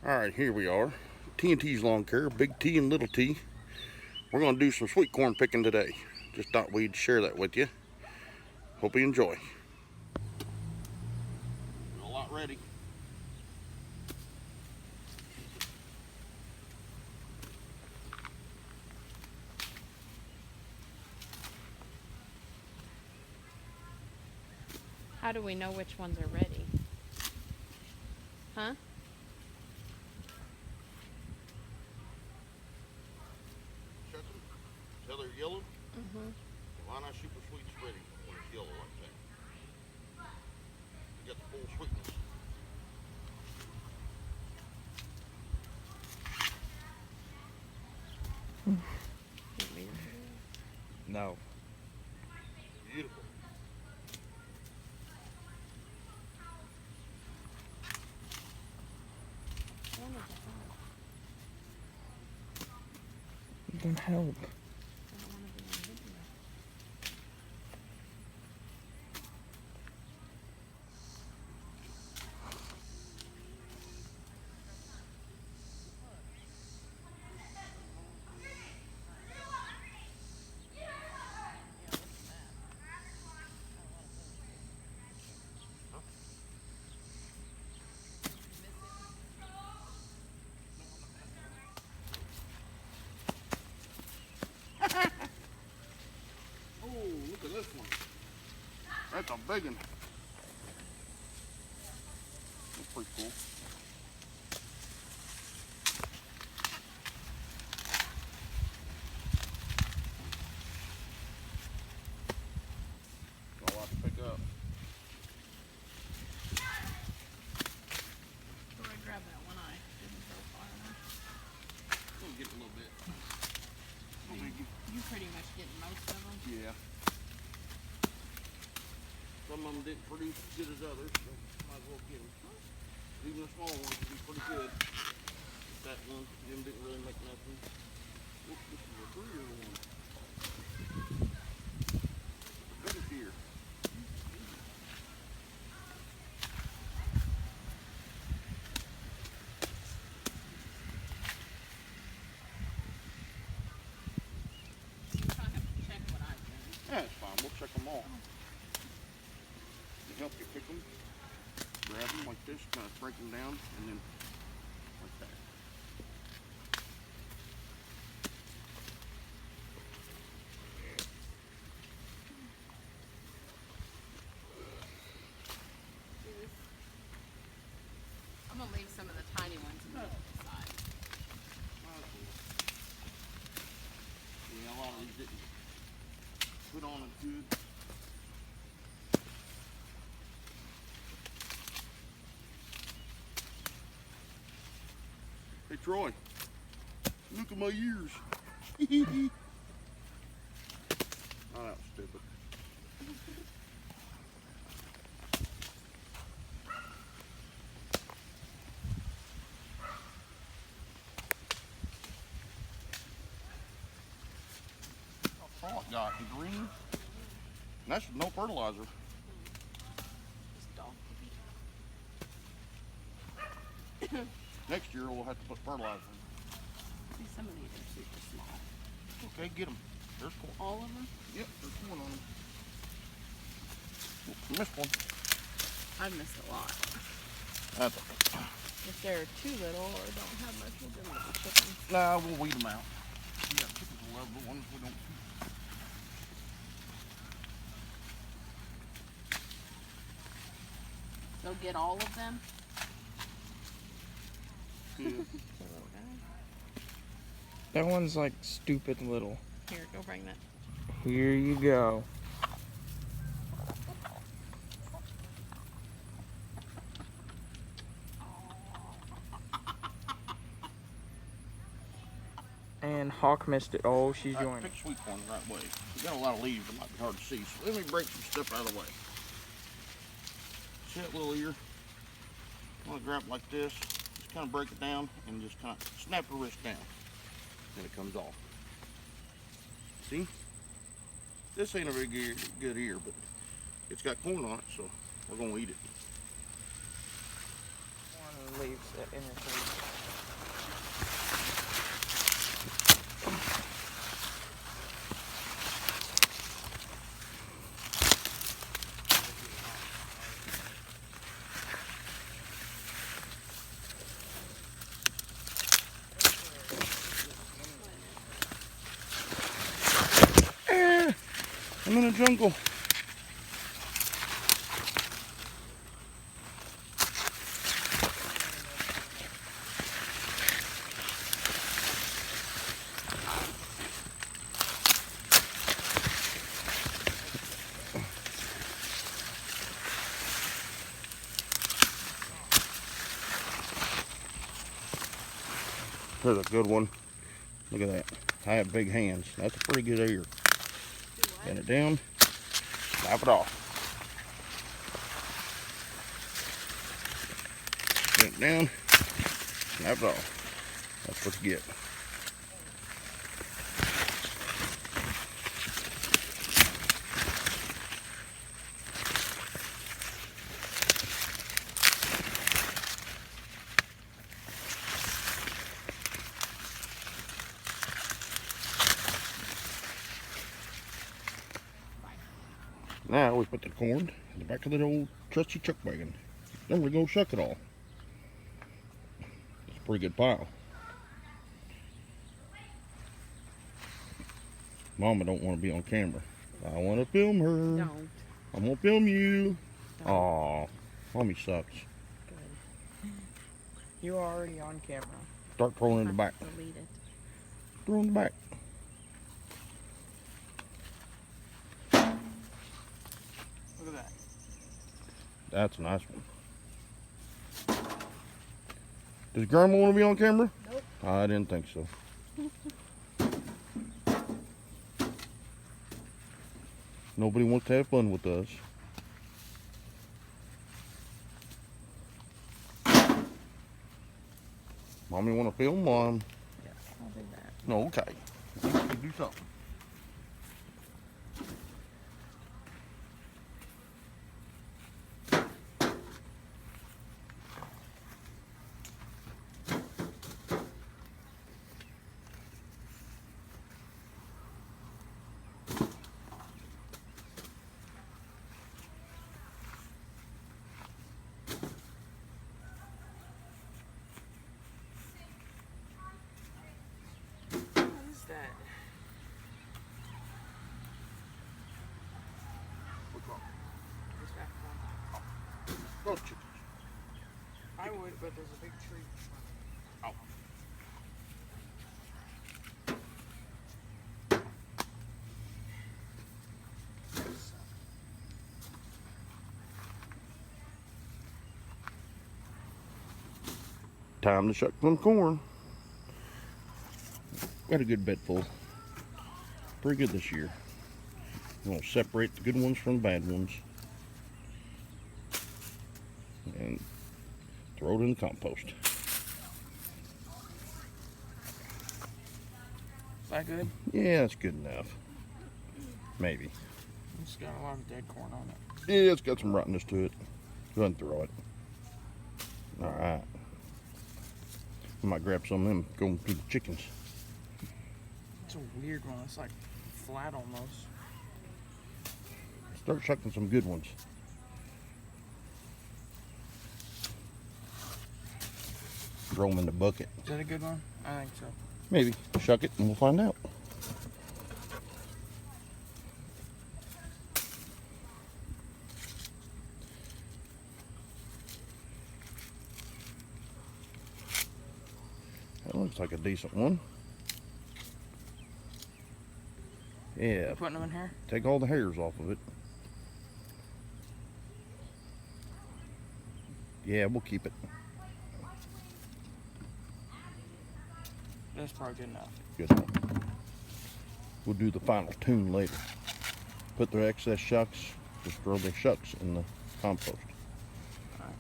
Alright, here we are. T&T's Lawn Care, Big T and Little T. We're going to do some sweet corn picking today. Just thought we'd share that with you. Hope you enjoy. A lot ready. How do we know which ones are ready? Huh? Check them. Till they're yellow. Mm-hmm. Why not super sweet's ready when it's yellow like that? You got the full sweetness. No. Beautiful. Don't help. Oh, look at this one. That's a big one. That's pretty cool. Got a lot to pick up. Where I grab that one, I didn't go far enough. We'll get a little bit. You pretty much get most of them. Yeah. Some of them didn't produce as good as others, so might as well get them. Even the small ones would be pretty good. That one, them didn't really make nothing. Oops, this is a 3-year one. Biggest ear. I have to check what I've done. Yeah, it's fine. We'll check them all. To help you pick them, grab them like this, kind of break them down, and then like that. I'm gonna leave some of the tiny ones in the side. Yeah, a lot of these didn't put on as good. Hey Troy, look at my ears. Oh, that was stupid. That's all it got, and green. And that's no fertilizer. Just dog. Next year we'll have to put fertilizer in. See, some of these are super small. Okay, get them. There's corn. All of them? Yep, there's corn on them. Oops, missed one. I've missed a lot. That's okay. If they're too little or don't have much, we'll give them to the chickens. Nah, we'll weed them out. Yeah, chickens will love the ones we don't keep. So get all of them? Yeah. Little guy. That one's like stupid little. Here, go bring that. Here you go. And Hawk missed it. Oh, she's All right, joining. pick sweet corn the right way. We got a lot of leaves that might be hard to see, so let me break some stuff out of the way. See that little ear? I'm gonna grab it like this, just kind of break it down, and just kind of snap the wrist down, and it comes off. See? This ain't a very good ear, but it's got corn on it, so we're gonna eat it. One leaves the inner I'm in a jungle. There's a good one. Look at that. I have big hands. That's a pretty good ear. Bend it down. Snap it off. Bend it down. Snap it off. That's what you get. Now we put the corn in the back of the old trusty chuck wagon. Then we're gonna shuck it all. It's a pretty good pile. Mama don't want to be on camera. I want to film her. Don't. I'm gonna film you. Don't. Aw, Mommy sucks. Good. You're already on camera. Start throwing in the back. Delete it. Throw in the back. Look at that. That's a nice one. Does Grandma want to be on camera? Nope. I didn't think so. Nobody wants to have fun with us. Mommy want to film, Mom? Yeah, I'll do that. No, okay. Do something. What is that? This back one. Those chickens. I would, but there's a big tree. Oh. Time to shuck some corn. Got a good bed full. Pretty good this year. I'm gonna separate the good ones from the bad ones. And throw it in the compost. Is that good? Yeah, that's good enough. Maybe. It's got a lot of dead corn on it. Yeah, it's got some rottenness to it. Go ahead and throw it. Alright. I might grab some of them, go and feed the chickens. It's a weird one. It's like flat almost. Start shucking some good ones. Throw them in the bucket. Is that a good one? I think so. Maybe. Shuck it and we'll find out. That looks like a decent one. Yeah, You putting them in here? take all the hairs off of it. Yeah, we'll keep it. That's probably good enough. Good enough. We'll do the final tune later. Put the excess shucks, just throw the shucks in the compost. Alright.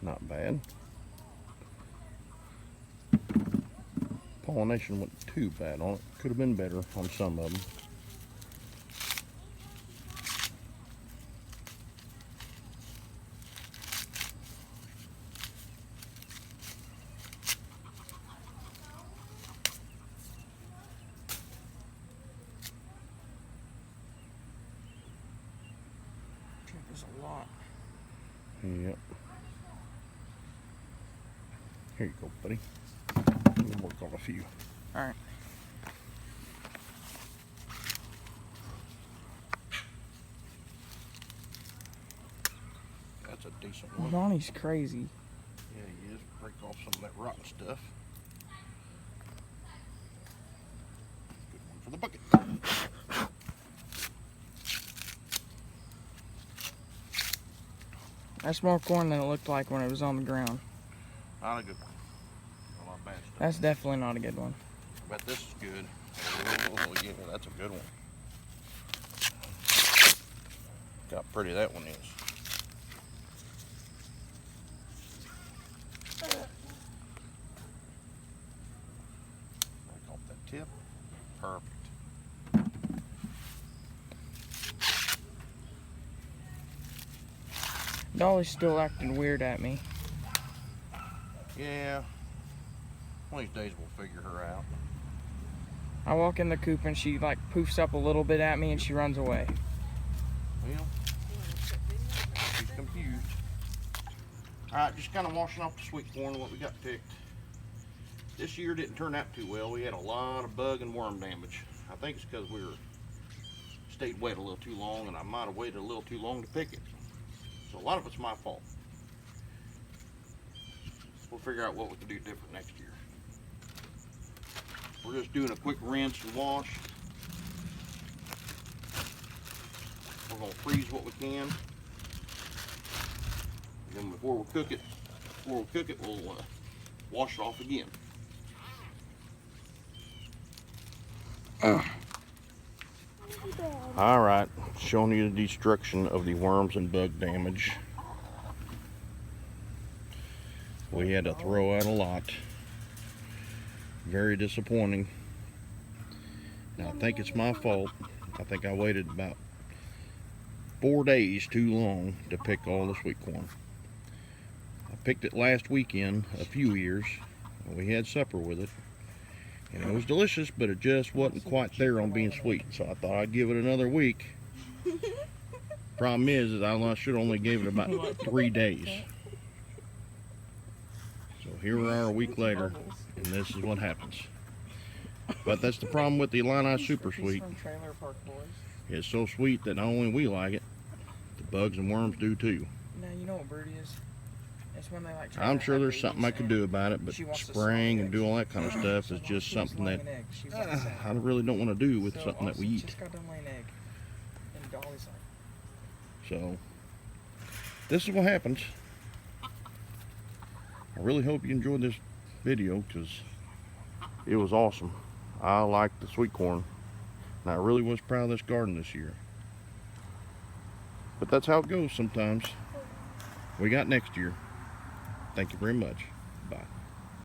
Not bad. Pollination wasn't too bad on it. Could have been better on some of them. There's a lot. Yep. Here you go, buddy. Let me work on a few. Alright. That's a decent one. Bonnie's crazy. Yeah, he is. Break off some of that rotten stuff. Good one for the bucket. That's more corn than it looked like when it was on the ground. Not a good one. A lot of bad stuff. That's definitely not a good one. Bet this is good. Oh, yeah, that's a good one. Look how pretty that one is. Break off that tip. Perfect. Dolly's still acting weird at me. Yeah. One of these days we'll figure her out. I walk in the coop and she like poofs up a little bit at me and she runs away. Well, she's confused. Alright, just kind of washing off the sweet corn, what we got picked. This year didn't turn out too well. We had a lot of bug and worm damage. I think it's because we stayed wet a little too long, and I might have waited a little too long to pick it. So a lot of it's my fault. We'll figure out what we can do different next year. We're just doing a quick rinse and wash. We're gonna freeze what we can. And then before we cook it, we'll wash it off again. All right, showing you the destruction of the worms and bug damage. We had to throw out a lot. Very disappointing. Now, I think it's my fault. I think I waited about 4 days too long to pick all the sweet corn. I picked it last weekend, a few years. We had supper with it. And it was delicious, but it just wasn't quite there on being sweet. So I thought I'd give it another week. Problem is I should only gave it about 3 days. So here we are a week later, and this is what happens. But that's the problem with the Illini Super Sweet. It's so sweet that not only we like it, the bugs and worms do too. Now you know what bird is? It's when they like. I'm sure there's something I could do about it, but spraying and do all that kind of stuff is just something that I really don't want to do with something that we eat. Just got done laying egg, and Dolly's like. So this is what happens. I really hope you enjoyed this video because it was awesome. I liked the sweet corn, and I really was proud of this garden this year. But that's how it goes sometimes. We got next year. Thank you very much. Bye.